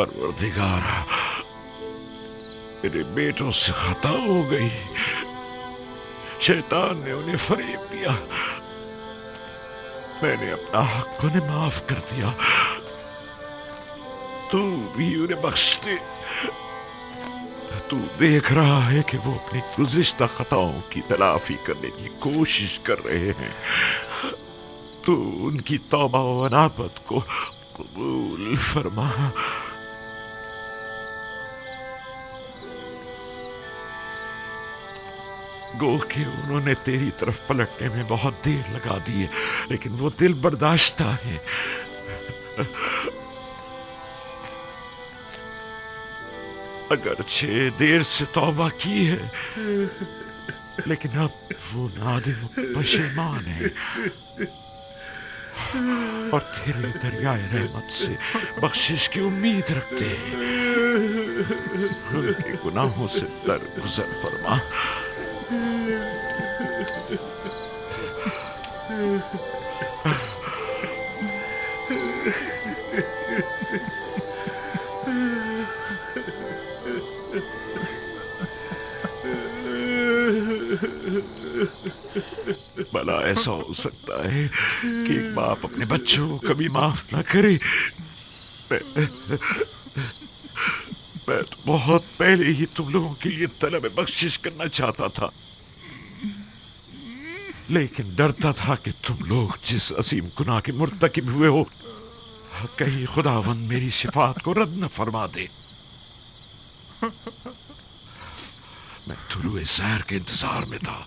परवरदिगारा, मेरे बेटों से खता हो गई। शैतान ने उन्हें फरेब दिया। मैंने अपना हक उन्हें माफ कर दिया। तू भी उन्हें बख्श दे। तू देख रहा है कि वो अपनी गुज़िश्ता खताओं की तलाफी करने की कोशिश कर रहे हैं। तू उनकी तौबा व अनाबत को कबूल फरमा। गो कि उन्होंने तेरी तरफ पलटने में बहुत देर लगा दी है, लेकिन वो दिल बर्दाश्ता है। अगरचे देर से तौबा की है, लेकिन अब वो नादिम पशेमान है और तेरे दरियाए रहमत से बख्शिश की उम्मीद रखते हैं। उनके गुनाहों से दरगुजर फरमा। भला ऐसा हो सकता है कि एक बाप अपने बच्चों को कभी माफ ना करे? मैं तो बहुत पहले ही तुम लोगों के लिए तलब बख्शिश करना चाहता था, लेकिन डरता था कि तुम लोग जिस अजीम गुनाह के मुर्तकिब हुए हो, कहीं खुदावंद मेरी शिफात को रद्द न फरमा दे। मैं तुलुए सहर के इंतजार में था।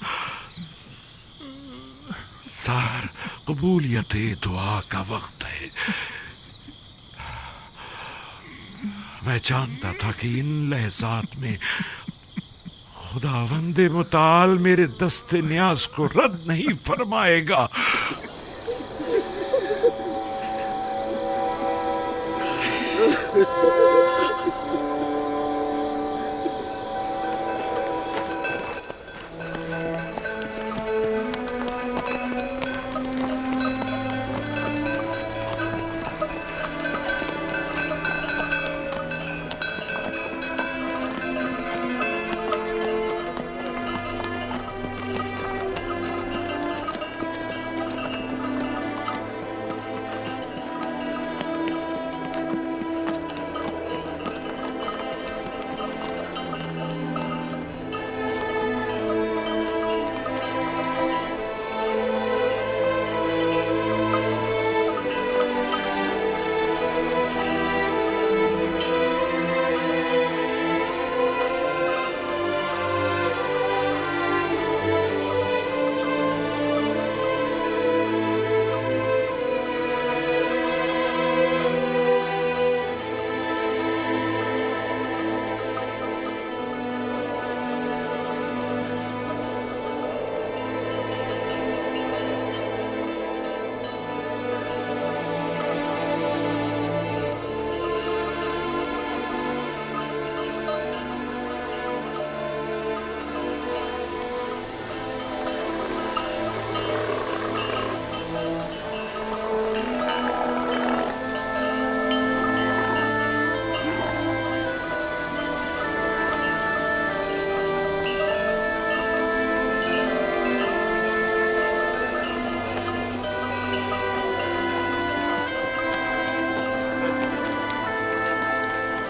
सहर कबूलियत दुआ का वक्त है। मैं जानता था कि इन लहज़ात में खुदावंद मुताल मेरे दस्ते न्याज को रद्द नहीं फरमाएगा।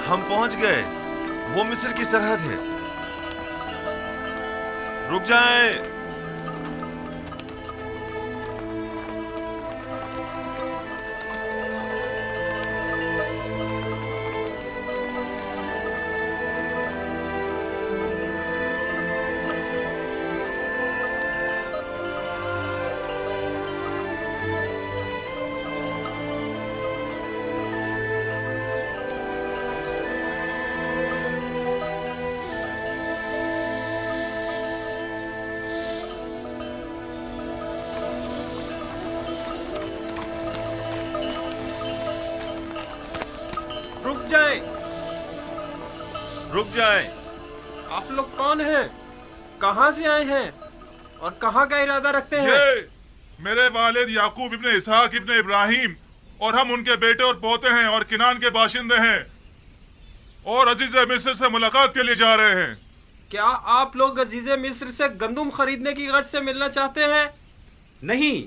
हम पहुंच गए। वो मिस्र की सरहद है। रुक जाएं। रुक जाए। आप लोग कौन हैं? कहां से आए हैं और कहां का इरादा रखते हैं? ये मेरे वालिद याकूब इब्ने इसहाक इब्ने इब्राहिम और हम उनके बेटे और पोते हैं और किनान के बाशिंदे हैं। और अजीज मिस्र से मुलाकात के लिए जा रहे हैं। क्या आप लोग अजीज़े मिस्र से गंदुम खरीदने की गर्ज से मिलना चाहते हैं? नहीं,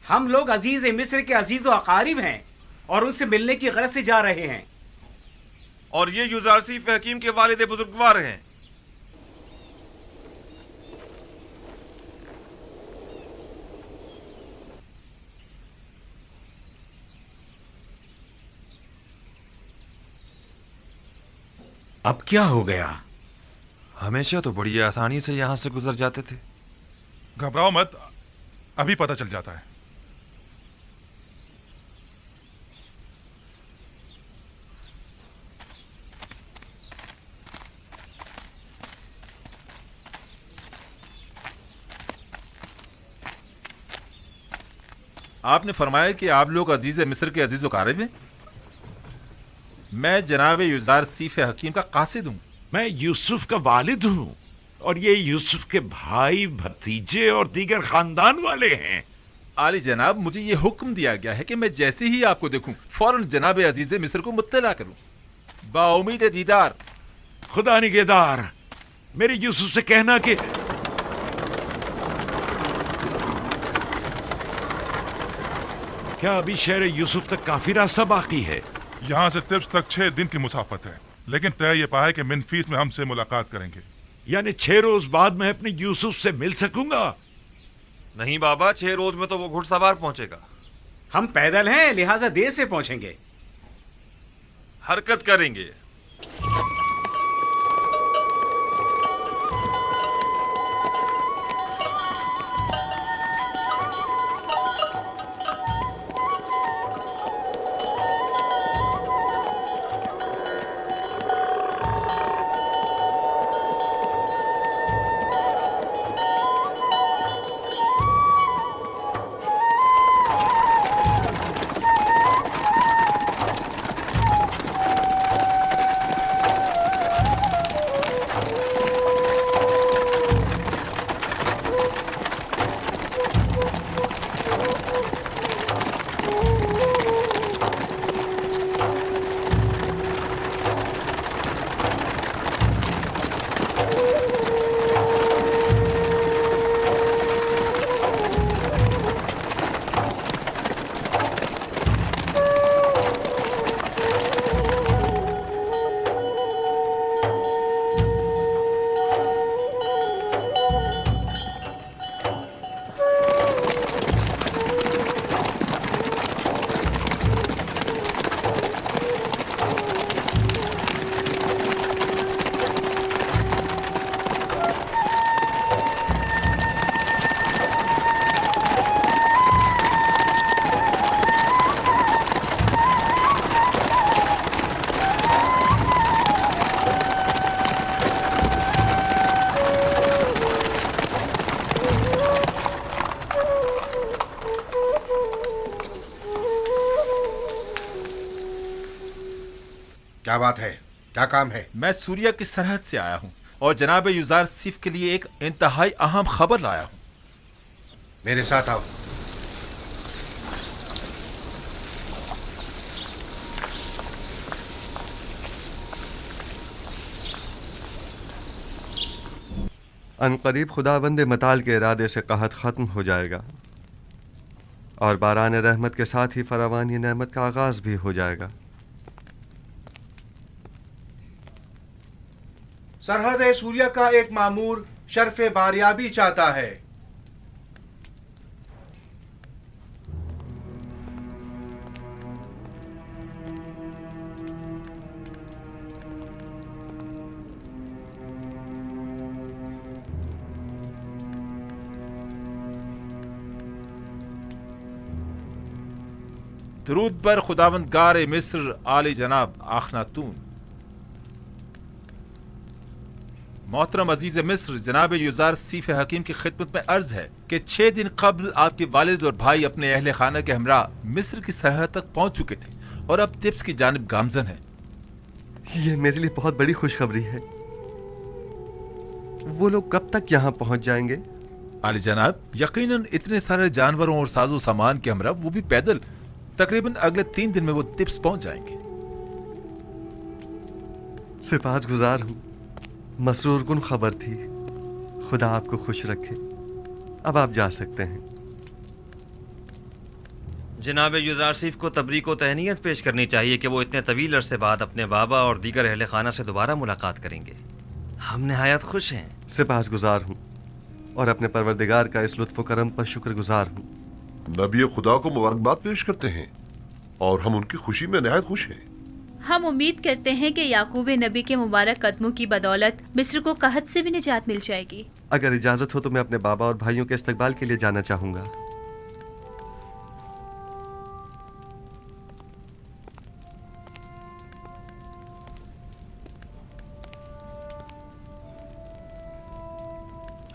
हम लोग अजीज मिस्र के अजीज व अकारिब हैं और उनसे मिलने की गरज से जा रहे हैं। और ये युजारसीफ हकीम के वालिद बुजुर्गवार हैं। अब क्या हो गया? हमेशा तो बड़ी आसानी से यहां से गुजर जाते थे। घबराओ मत, अभी पता चल जाता है। आपने फरमाया कि आप लोग अजीज मिस्र के अजीज वकारिब हैं। मैं जनाब युजार सीफ हकीम का कासिद हूं। मैं यूसुफ का वालिद हूं और ये यूसुफ के भाई, भतीजे और दीगर खानदान वाले हैं। आली जनाब, मुझे ये हुक्म दिया गया है कि मैं जैसे ही आपको देखूं फौरन जनाब अजीज मिस्र को मुत्तला करूं। बाउमीद दीदार। खुदा निगहदार, मेरे यूसुफ से कहना कि क्या अभी शहर यूसुफ तक काफी रास्ता बाकी है? यहाँ से तिब्स तक 6 दिन की मुसाफत है, लेकिन तय ये पाया कि मिनफीस में हमसे मुलाकात करेंगे। यानी 6 रोज बाद मैं अपने यूसुफ से मिल सकूंगा? नहीं बाबा, 6 रोज में तो वो घुड़सवार पहुंचेगा। हम पैदल हैं, लिहाजा देर से पहुंचेंगे। हरकत करेंगे। क्या बात है? क्या काम है? मैं सूरिया की सरहद से आया हूं और जनाब युजार सीफ के लिए एक इंतहाई अहम खबर लाया हूं। मेरे साथ आओ। अनकरीब खुदाबंद मताल के इरादे से कहत ख़त्म हो जाएगा और बारान रहमत के साथ ही फरावानी नेमत का आगाज भी हो जाएगा। सरहद सूर्या का एक मामूर शर्फ बारियाबी चाहता है। दरूद पर खुदावंद गार मिस्र आली जनाब आखनातून। मोहतरम अजीज मिस्र, जनाब युजार सीफ हकीम की खिदमत में अर्ज है कि 6 दिन कबल आपके वालिद और भाई अपने अहले खाना के हमरा मिस्र की सरहद तक पहुंच चुके थे और अब तिब्स की जानिब गामजन है। ये मेरे लिए बहुत बड़ी खुशखबरी है। वो लोग कब तक यहाँ पहुंच जाएंगे? आली जनाब, यकीनन इतने सारे जानवरों और साजो सामान के हमरा, वो भी पैदल, तकरीबन अगले 3 दिन में वो तिब्स पहुंच जाएंगे। सिपाहगुजार हूँ। मसरूर कुन खबर थी। खुदा आपको खुश रखे। अब आप जा सकते हैं। जनाब युज़ारसीफ को तबरीक व तहनीत पेश करनी चाहिए कि वो इतने तवील अरसे बाद अपने बाबा और दीगर अहले खाना से दोबारा मुलाकात करेंगे। हम नहायत खुश हैं। सिपाहगुजार हूँ और अपने परवरदिगार का इस लुत्फ़ करम पर शुक्रगुजार हूँ। नबी खुदा को मुबारकबाद पेश करते हैं और हम उनकी खुशी में नहायत खुश हैं। हम उम्मीद करते हैं कि याकूब नबी के मुबारक कदमों की बदौलत मिस्र को कहत से भी निजात मिल जाएगी। अगर इजाज़त हो तो मैं अपने बाबा और भाइयों के इस्तकबाल के लिए जाना चाहूँगा।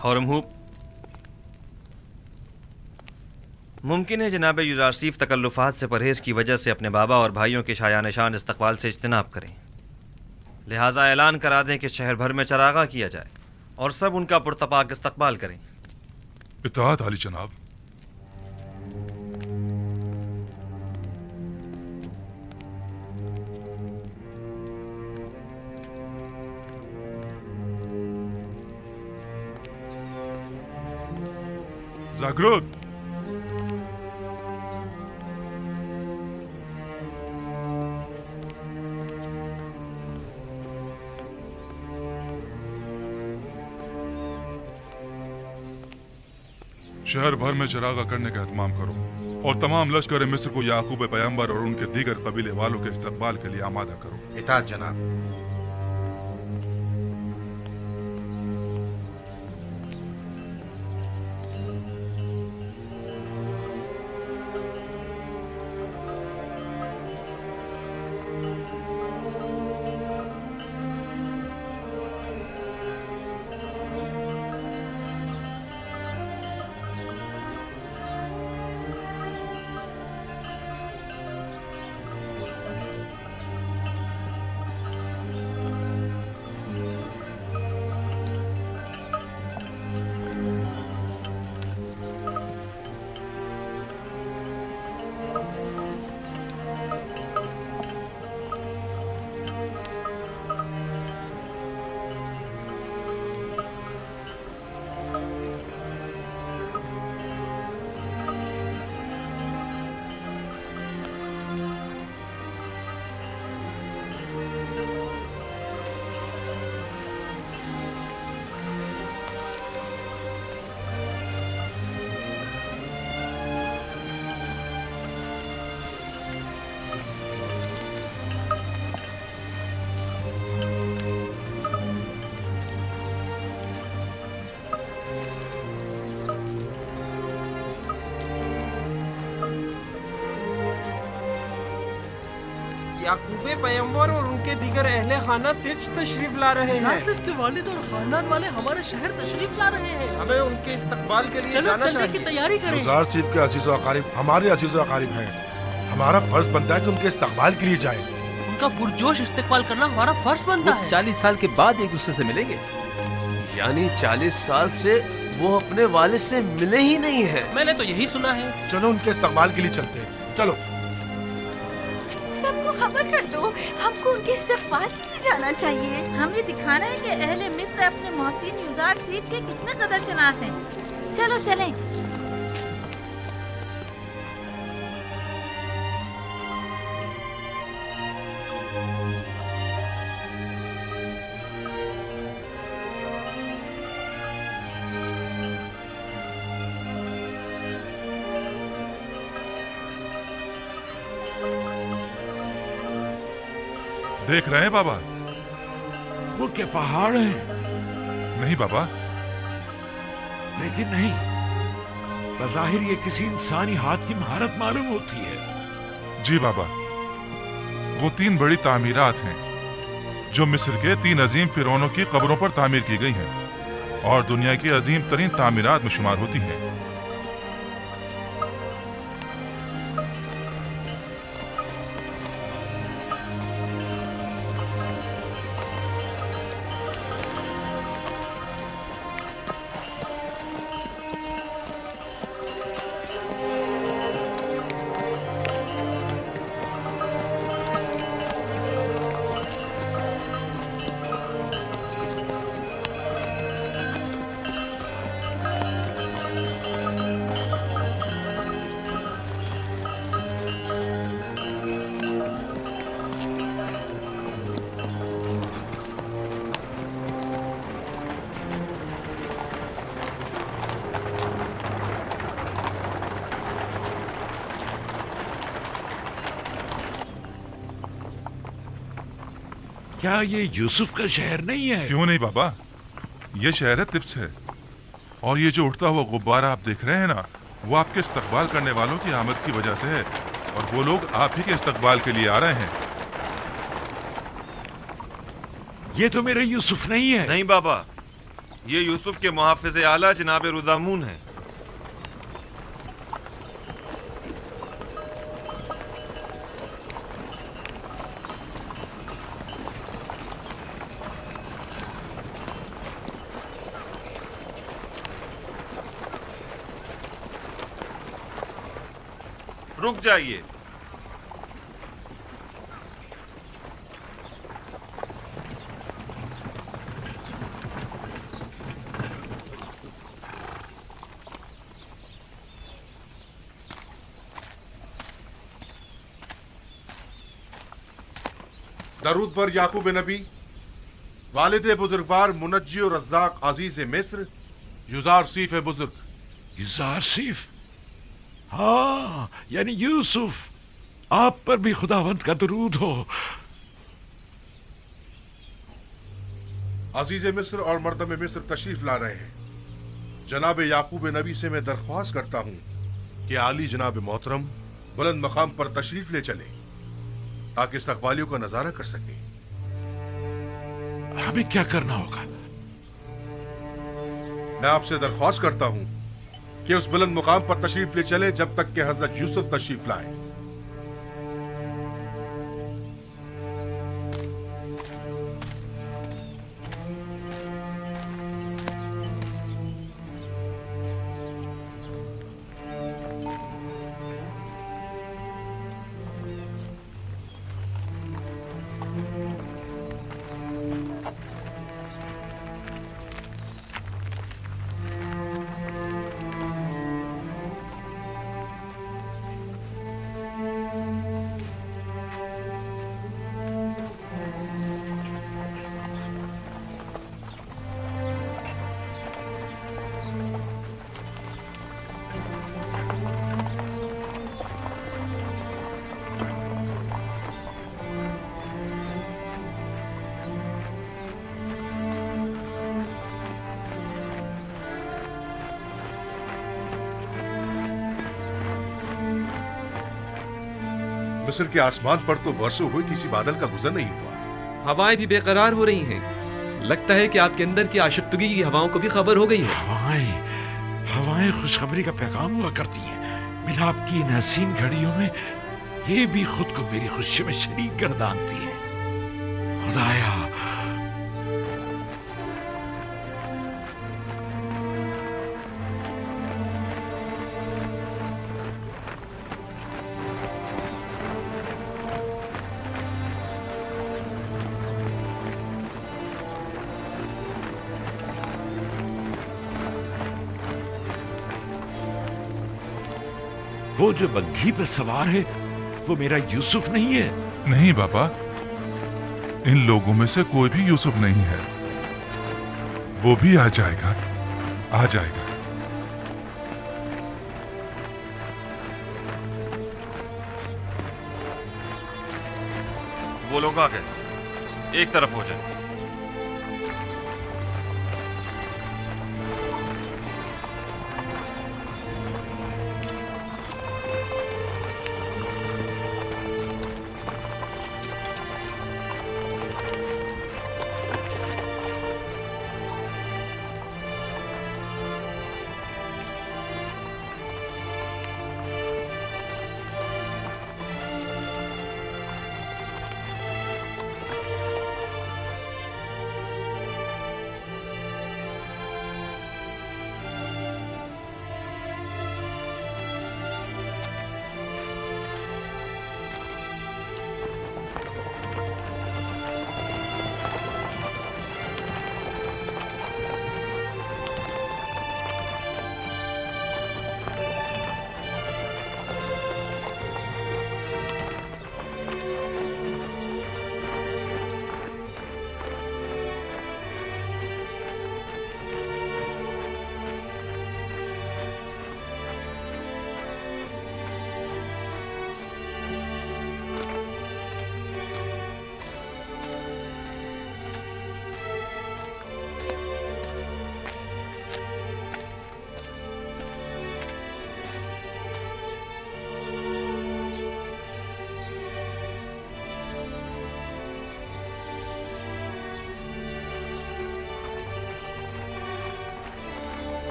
हौरमहूब, मुमकिन है जनाब युज़ारसीफ तकल्लुफ़ात से परहेज़ की वजह से अपने बाबा और भाइयों के शायान-ए-शान इस्तकबाल से इज्तिनाब करें। लिहाजा ऐलान करा दें कि शहर भर में चरागा किया जाए और सब उनका पुरतपाक इस्तकबाल करें। इत्ताअत आली जनाब। जागरूक। शहर भर में चरागा करने का एहतमाम करो और तमाम लश्कर मिस्र को याकूब पैगंबर और उनके दीगर कबीले वालों के इस्तकबाल के लिए आमादा करो। इताअत जनाब। याकूब पैगंबर और उनके दीगर अहले खाना तिब्स तशरीफ ला रहे हैं। के वालिद और खानदान वाले हमारे शहर तशरीफ ला रहे हैं। हमें उनके इस्तकबाल के लिए चलो जाना चलने की तैयारी करें। युज़ारसीफ के अजीज़ व अकारिब हमारे अजीज़ व अकारिब हैं। हमारा फर्ज बनता है कि उनके इस्तकबाल के लिए जाएं। उनका पुरजोश इस्तकबाल करना हमारा फर्ज बनता है। 40 साल के बाद एक दूसरे से मिलेंगे। यानी 40 साल से वो अपने वालिद से मिले ही नहीं है। मैंने तो यही सुना है। चलो उनके इस्तकबाल के लिए चलते हैं। चलो सबको खबर कर दो, हमको उनके इस्तकबाल के लिए जाना चाहिए। हमें दिखाना है कि अहले मिस्र अपने मोहसिन युज़ारसीफ के कितने कदरशनास हैं। चलो चलें। देख रहे हैं बाबा? वो क्या पहाड़ है? नहीं बाबा। लेकिन नहीं, बज़ाहिर ये किसी इंसानी हाथ की महारत मालूम होती है। जी बाबा, वो 3 बड़ी तामीरात हैं जो मिस्र के 3 अजीम फिरौनों की कब्रों पर तामीर की गई हैं और दुनिया की अजीम तरीन तामीरात में शुमार होती हैं। क्या ये यूसुफ का शहर नहीं है? क्यों नहीं बाबा, ये शहर है तिब्स है। और ये जो उठता हुआ गुब्बारा आप देख रहे हैं ना, वो आपके इस्तकबाल करने वालों की आमद की वजह से है, और वो लोग आप ही के इस्तकबाल के लिए आ रहे हैं। ये तो मेरा यूसुफ नहीं है। नहीं बाबा, ये यूसुफ के मुहाफिज आला जनाब रुदामून है। रुक जाइए। दरूद पर याकूब नबी, वालिद बुजुर्गवार मुनज्जी और रज़्ज़ाक अजीज मिस्र, युजार सीफ बुजुर्ग। युजार सीफ? हाँ, यानी यूसुफ, आप पर भी खुदावंत का दरूद हो। अजीज मिस्र और मर्दम मिस्र तशरीफ ला रहे हैं। जनाब याकूब नबी से मैं दरख्वास्त करता हूँ कि आली जनाब मोहतरम बुलंद मकाम पर तशरीफ ले चले ताकि इस्तकबालियों का नजारा कर सके। हमें क्या करना होगा? मैं आपसे दरख्वास्त करता हूँ कि उस बुलंद मुकाम पर तशरीफ ले चले जब तक कि हजरत यूसुफ तशरीफ लाए। मिस्र के आसमान पर तो बरसों हुए किसी बादल का गुजर नहीं हुआ। हवाएं भी बेकरार हो रही हैं। लगता है कि आपके अंदर की आशिक़गी की हवाओं को भी खबर हो गई है। हवाएं खुशखबरी का पैगाम हुआ करती हैं। मिलाप की इन हसीन घड़ियों में ये भी खुद को मेरी खुशी में शरीक गर्दानती है। खुदाया, वो जो बग्घी पे सवार है वो मेरा यूसुफ नहीं है? नहीं बाबा, इन लोगों में से कोई भी यूसुफ नहीं है। वो भी आ जाएगा, आ जाएगा। वो लोग आ गए, एक तरफ हो जाए।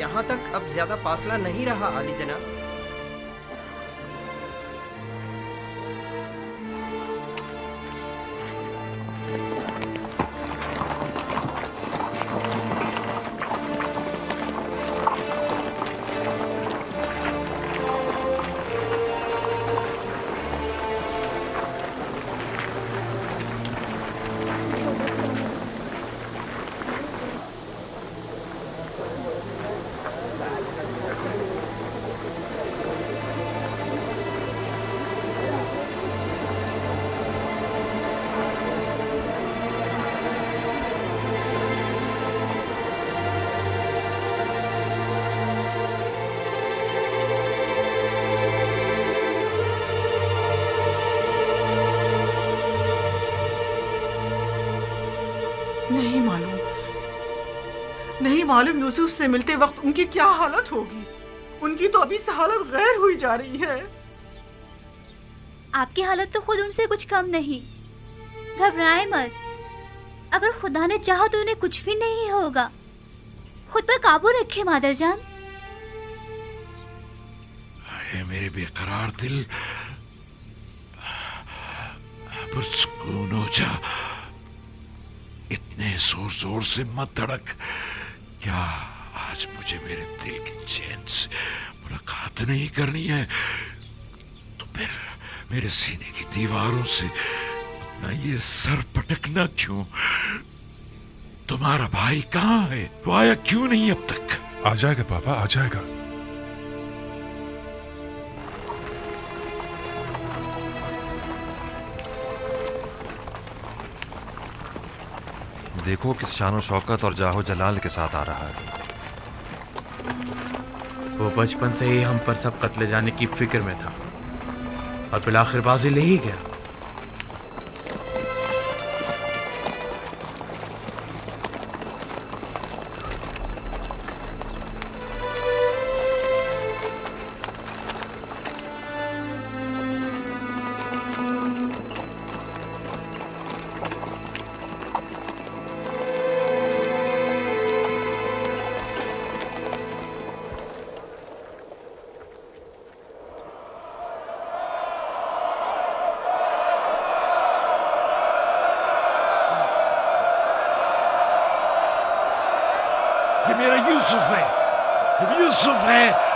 यहाँ तक अब ज्यादा फासला नहीं रहा आली जनाब। नहीं मालूम यूसुफ से मिलते वक्त उनकी क्या हालत होगी। उनकी तो अभी से हालत गैर हुई जा रही है। आपकी हालत तो खुद उनसे कुछ कम नहीं। घबराए मत, अगर खुदा ने चाहा तो उन्हें कुछ भी नहीं होगा। खुद पर काबू रखे मादर जान। मेरे बेकरार दिल, पुरसुकून हो जा। इतने जोर जोर से मत धड़क। क्या आज मुझे मेरे दिल के चैन से मुलाकात नहीं करनी है तो फिर मेरे सीने की दीवारों से अपना ये सर पटकना क्यों? तुम्हारा भाई कहाँ है? वो आया क्यों नहीं अब तक? आ जाएगा पापा, आ जाएगा। देखो किस शानो शौकत और जाहो जलाल के साथ आ रहा है। वो बचपन से ही हम पर सब कत्ले जाने की फिक्र में था और फिर आखिर बाजी ले ही गया। ये मेरा यूसुफ है, यूसुफ है।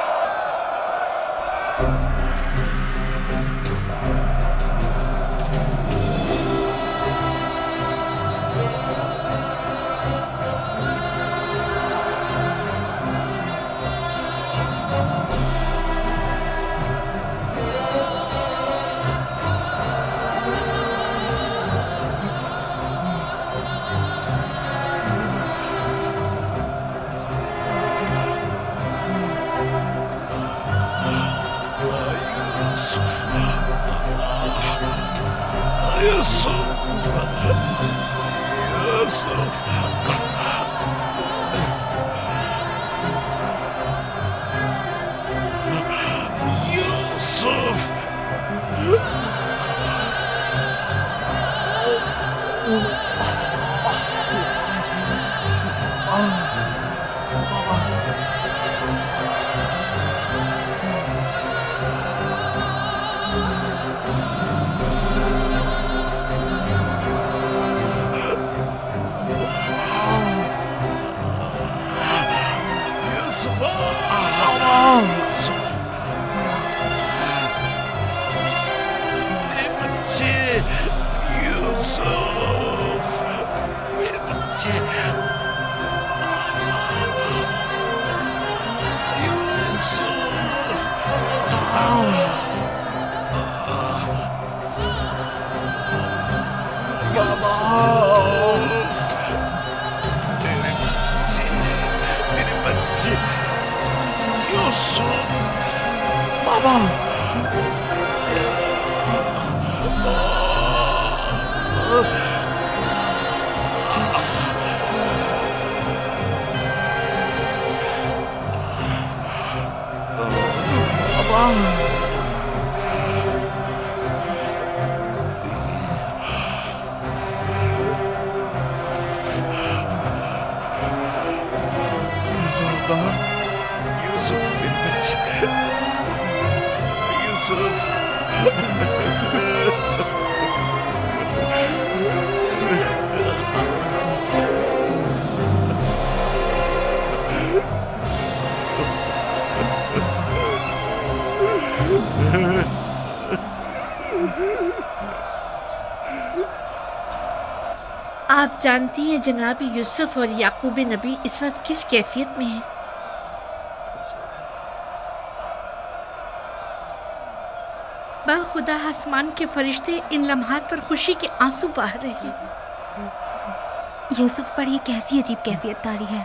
आप जानती हैं जनाब यूसुफ और याकूब नबी इस वक्त किस कैफियत में हैं? बाखुदा आसमान के फरिश्ते इन लम्हात पर खुशी के आंसू बहा रहे हैं। यूसुफ पर ये कैसी अजीब कैफियत तारी है।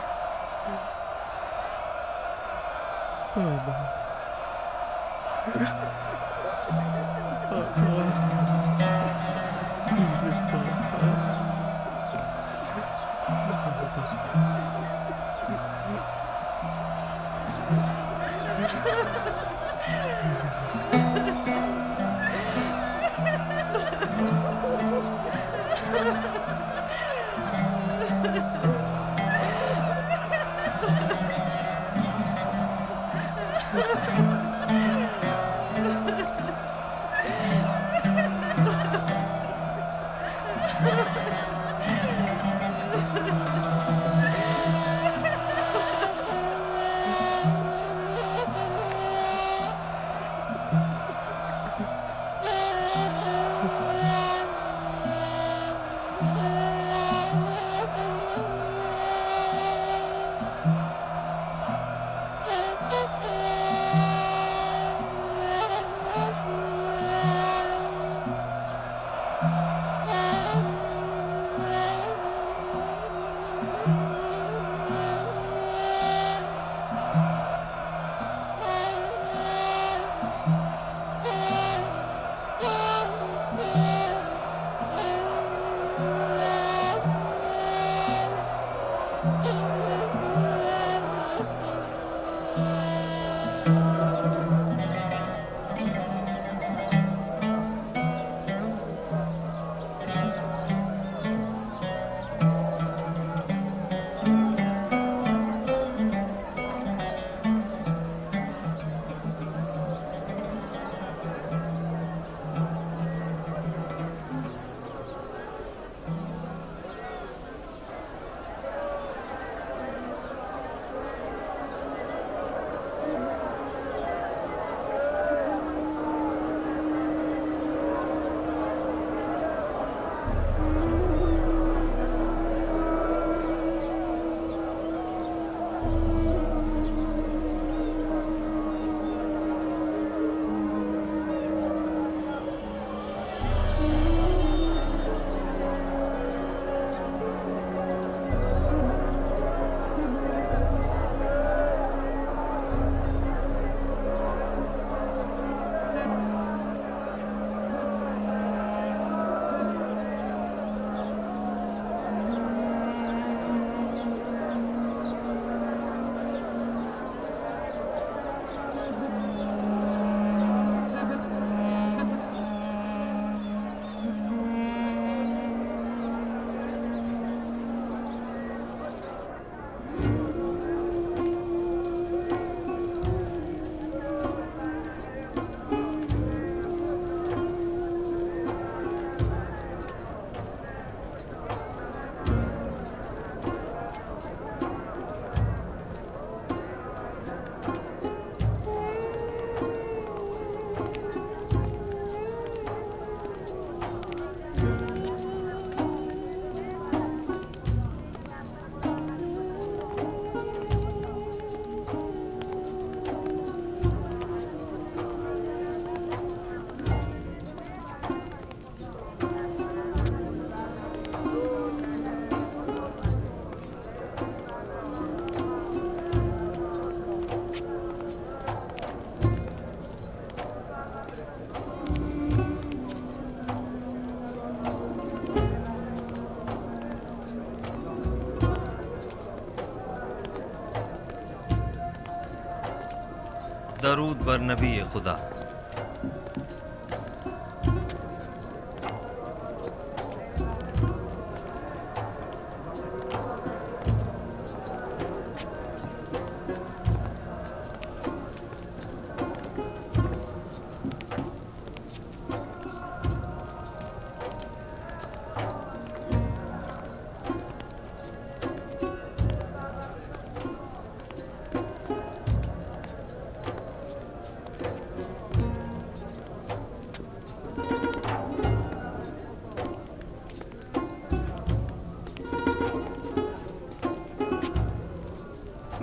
दरूद बर नबी खुदा।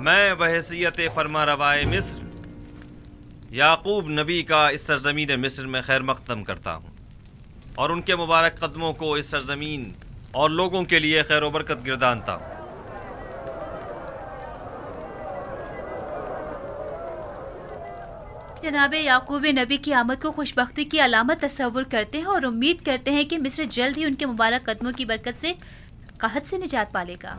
मैं बहैसियत फरमा रवाए मिस्र याकूब नबी का इस सरजमीन मिस्र में खैर मकदम करता हूँ और उनके मुबारक कदमों को इस सरजमीन और लोगों के लिए खैर व बरकत गिरदानता हूँ। जनाबे याकूब नबी की आमद को खुशबख्ती की अलामत तस्वुर करते हैं और उम्मीद करते हैं कि मिस्र जल्द ही उनके मुबारक कदमों की बरकत से कहत से निजात पालेगा।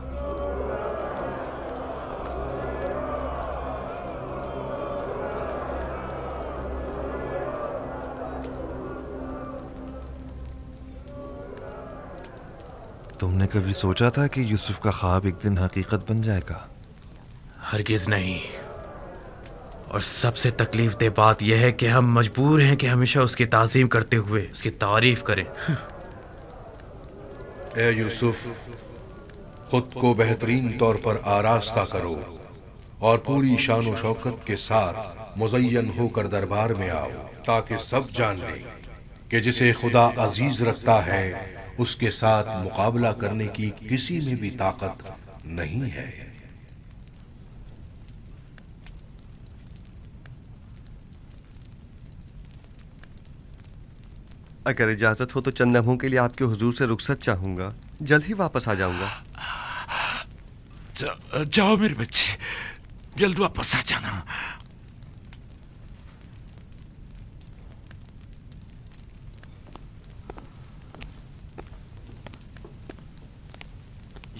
तुमने कभी सोचा था कि यूसुफ का ख्वाब एक दिन हकीकत बन जाएगा? हरगिज नहीं। और सबसे तकलीफ दे बात यह है कि हम मजबूर हैं कि हमेशा उसकी ताज़ीम करते हुए उसकी तारीफ करें। ए यूसुफ, खुद को बेहतरीन तौर पर आरास्ता करो और पूरी शान व शौकत के साथ मुज़य्यन होकर दरबार में आओ, ताकि सब जान लें कि जिसे खुदा अजीज रखता है उसके साथ मुकाबला करने की किसी में भी ताकत नहीं है। अगर इजाजत हो तो चंद लम्हों के लिए आपके हुजूर से रुखसत चाहूंगा। जल्द ही वापस आ जाऊंगा। जाओ मेरे बच्चे, जल्द वापस आ जाना।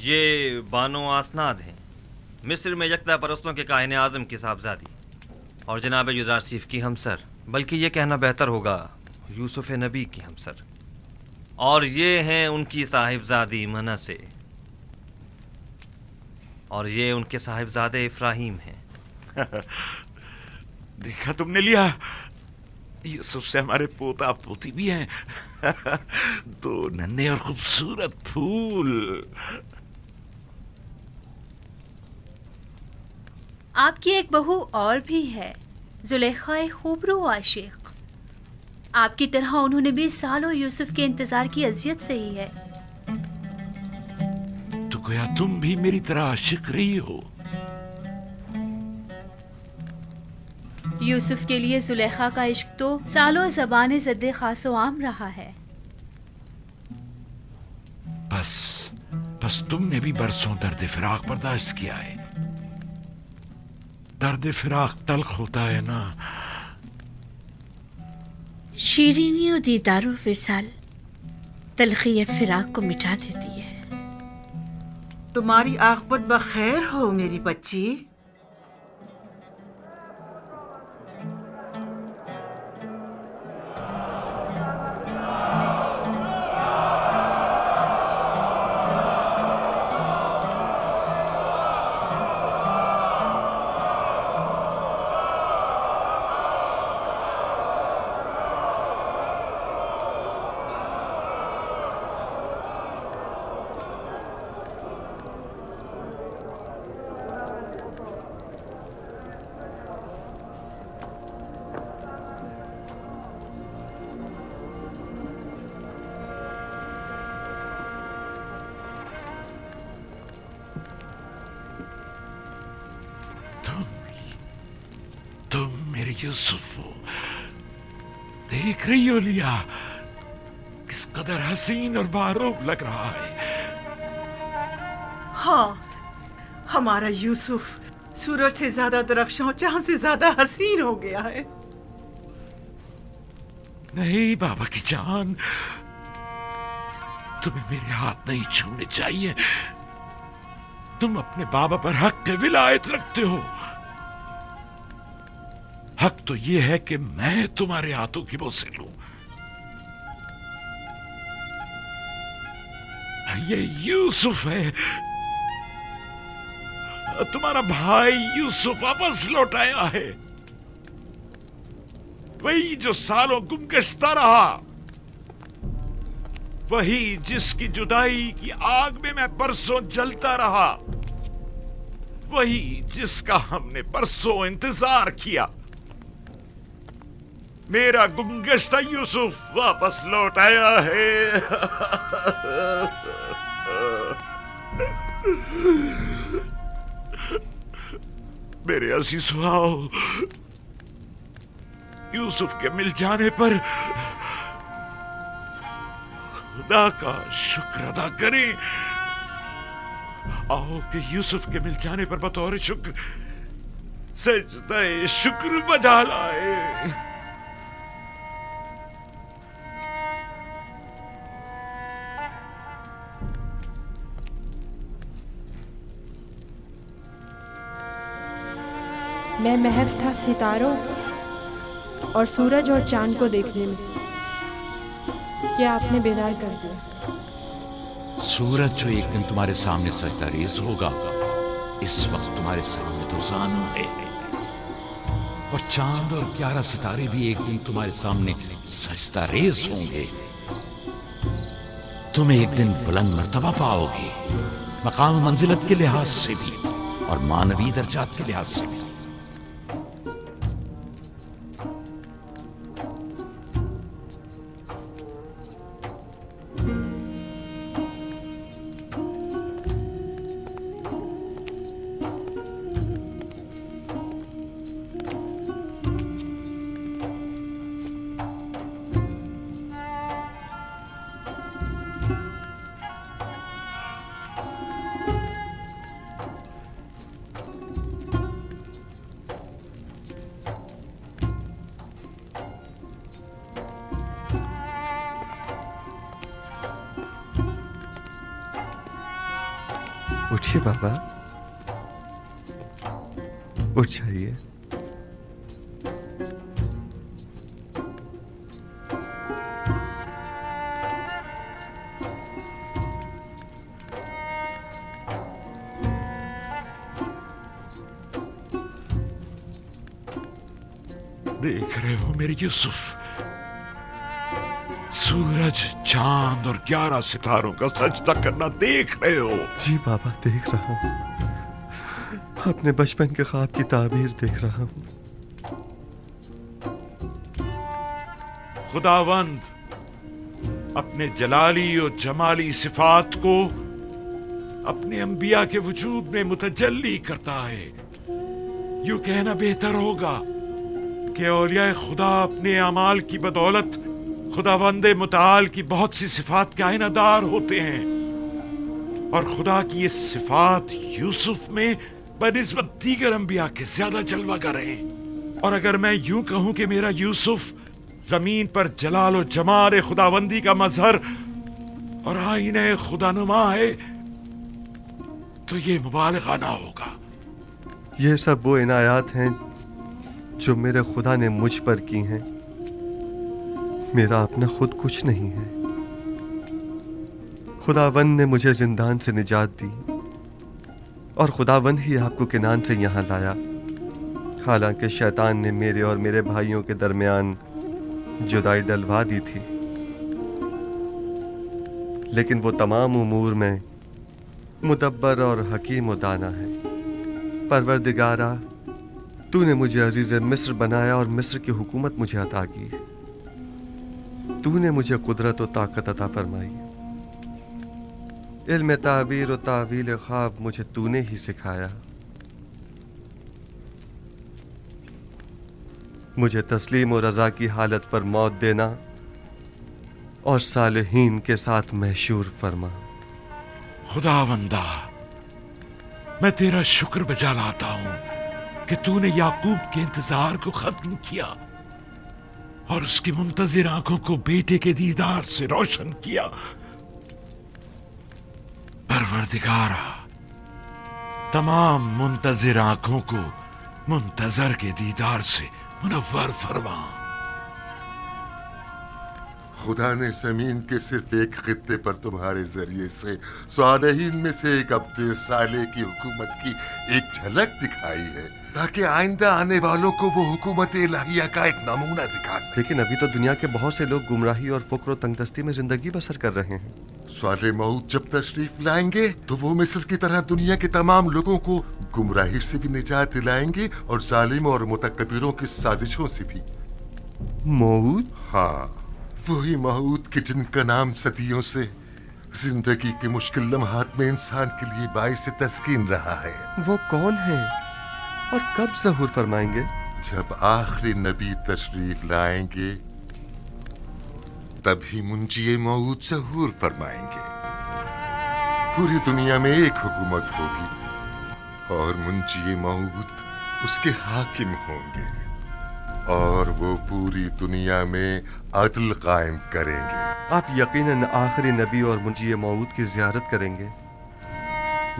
ये बानो आसनाद हैं, मिस्र में यकता परस्तों के काहिन आज़म की साहबजादी और जनाब युज़ारसीफ की हमसर, बल्कि ये कहना बेहतर होगा यूसुफ नबी की हमसर। और ये हैं उनकी साहिबजादी मनसे, और ये उनके साहिबजादे इफ्राहीम हैं। देखा तुमने लिया, यूसुफ से हमारे पोता पोती भी हैं। दो नन्हे और खूबसूरत फूल। आपकी एक बहू और भी है, जुलेखा खूबरू आशिक। आपकी तरह उन्होंने भी सालों यूसुफ के इंतजार की अजियत सही है। तो क्या तुम भी मेरी तरह आशिक रही हो? यूसुफ के लिए जुलेखा का इश्क तो सालों ज़बान ज़द्दे खासो आम रहा है। बस तुमने भी बरसों दर्द फिराक बर्दाश्त किया है। दर्द फिराक तल्ख होता है ना। शीरीनी और दीदारो विसाल तलखी फिराक को मिटा देती है। तुम्हारी आखबत बखैर हो मेरी बच्ची। तुम मेरे यूसुफ हो, देख रही हो लिया किस कदर हसीन और बारूब लग रहा है। हाँ, हमारा यूसुफ सूरज से ज्यादा दरख्शां और चांद से ज्यादा हसीन हो गया है। नहीं बाबा की जान, तुम्हें मेरे हाथ नहीं छूने चाहिए। तुम अपने बाबा पर हक के विलायत रखते हो। हक तो यह है कि मैं तुम्हारे हाथों की बोसे लूं। ये यूसुफ है, तुम्हारा भाई यूसुफ वापस लौट आया है। वही जो सालों गुमगश्ता रहा, वही जिसकी जुदाई की आग में मैं परसों जलता रहा, वही जिसका हमने परसों इंतजार किया। मेरा गुमगश्ता यूसुफ वापस लौट आया है। मेरे अज़ीज़ों, यूसुफ के मिल जाने पर खुदा का शुक्र अदा करें। आओ कि यूसुफ के मिल जाने पर बतौर शुक्र सजदा शुक्र बजा लाए। मैं महव था सितारों और सूरज और चांद को देखने में, क्या आपने बेदार कर दिया? सूरज जो एक दिन तुम्हारे सामने सजदा रेज़ होगा, इस वक्त तुम्हारे सामने तो ज़ानू है, और चांद और 11 सितारे भी एक दिन तुम्हारे सामने सजदा रेज़ होंगे। तुम एक दिन बुलंद मर्तबा पाओगे, मकाम मंजिलत के लिहाज से भी और मानवी दर्जात के लिहाज से भी। उठिए बाबा, उठ जाइए। देख रहे हो मेरे यूसुफ, सूरज, चांद और 11 सितारों का सजदा करना देख रहे हो? जी बाबा, देख रहा हूँ। अपने बचपन के ख्वाब की ताबीर देख रहा हूँ। खुदावंद अपने जलाली और जमाली सिफात को अपने अंबिया के वजूद में मुतजल्ली करता है। यूं कहना बेहतर होगा कि औलिया खुदा अपने अमाल की बदौलत खुदावंदे मुताल की बहुत सी सिफात के आइनादार होते हैं, और खुदा की ये सिफात यूसुफ में बनिस्बत दीगर अंबिया के ज्यादा जलवागर हैं। और अगर मैं यूं कहूं कि मेरा यूसुफ जमीन पर जलाल और जमाल खुदावंदी का मजहर और आईने खुदानुमा है, तो ये मुबालगा ना होगा। ये सब वो इनायात हैं जो मेरे खुदा ने मुझ पर की हैं। मेरा अपना खुद कुछ नहीं है। खुदावंद ने मुझे जिंदान से निजात दी, और खुदावंद ही आपको किनान से यहाँ लाया। हालांकि शैतान ने मेरे और मेरे भाइयों के दरमियान जुदाई डलवा दी थी, लेकिन वो तमाम उमूर में मुदब्बर और हकीम और दाना है। परवरदिगारा, तूने मुझे अजीज मिस्र बनाया और मिस्र की हुकूमत मुझे अता की। तूने मुझे कुदरत और ताकत अता फरमाई। इल्म ताबीर और तावील ख्वाब मुझे तूने ही सिखाया। मुझे तस्लीम और रजा की हालत पर मौत देना और सालिहीन के साथ महशूर फरमा। खुदावंदा, मैं तेरा शुक्र बजा लाता हूं कि तूने याकूब के इंतजार को खत्म किया और उसकी मुंतजिर आंखों को बेटे के दीदार से रोशन किया। परवरदिगारा, तमाम मुंतजिर आंखों को मुंतजर के दीदार से मुनव्वर फरमा। खुदा ने जमीन के सिर्फ एक खित्ते पर तुम्हारे जरिए से सालेहीन में से एक अब्दे साले की हुकूमत की एक झलक दिखाई है, ताकि आइंदा आने वालों को वो हुकूमत इलाहिया का एक नमूना दिखा सके। लेकिन अभी तो दुनिया के बहुत से लोग गुमराही और फुक्र और तंगदस्ती में जिंदगी बसर कर रहे हैं। साले मौत जब तशरीफ लाएंगे तो वो मिस्र की तरह दुनिया के तमाम लोगों को गुमराही से भी निजात दिलाएंगे और जालिम और मुतकब्बिरों की साजिशों से भी। मौत? हाँ, वही मौत कि जिनका नाम सदियों से जिंदगी के मुश्किल लम्हात में इंसान के लिए बाइस तस्कीन रहा है। वो कौन है और कब ज़हूर फरमाएंगे? जब आखिरी नबी तशरीफ लाएंगे तभी मुंजी मौत ज़हूर फरमाएंगे। पूरी दुनिया में एक हुकूमत होगी और मुंजी मौत उसके हाकिम होंगे और वो पूरी दुनिया में अदल कायम करेंगे। आप यकीनन आखिरी नबी और मुंजी मौत की ज़ियारत करेंगे।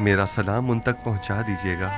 मेरा सलाम उन तक पहुंचा दीजिएगा।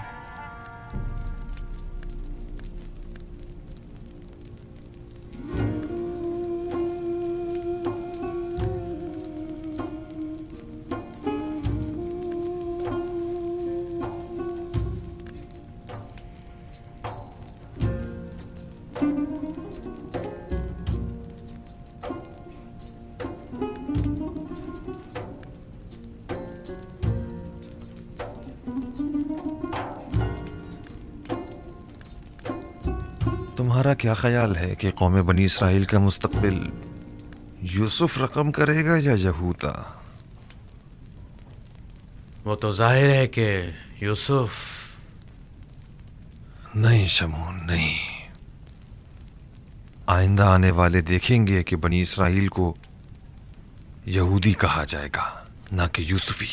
तुम्हारा क्या ख्याल है कि कौम बनी इसराइल का मुस्तकबिल यूसुफ रकम करेगा या यहूदा? वो तो जाहिर है कि यूसुफ। नहीं शमून, नहीं। आइंदा आने वाले देखेंगे कि बनी इसराइल को यहूदी कहा जाएगा, ना कि यूसुफी।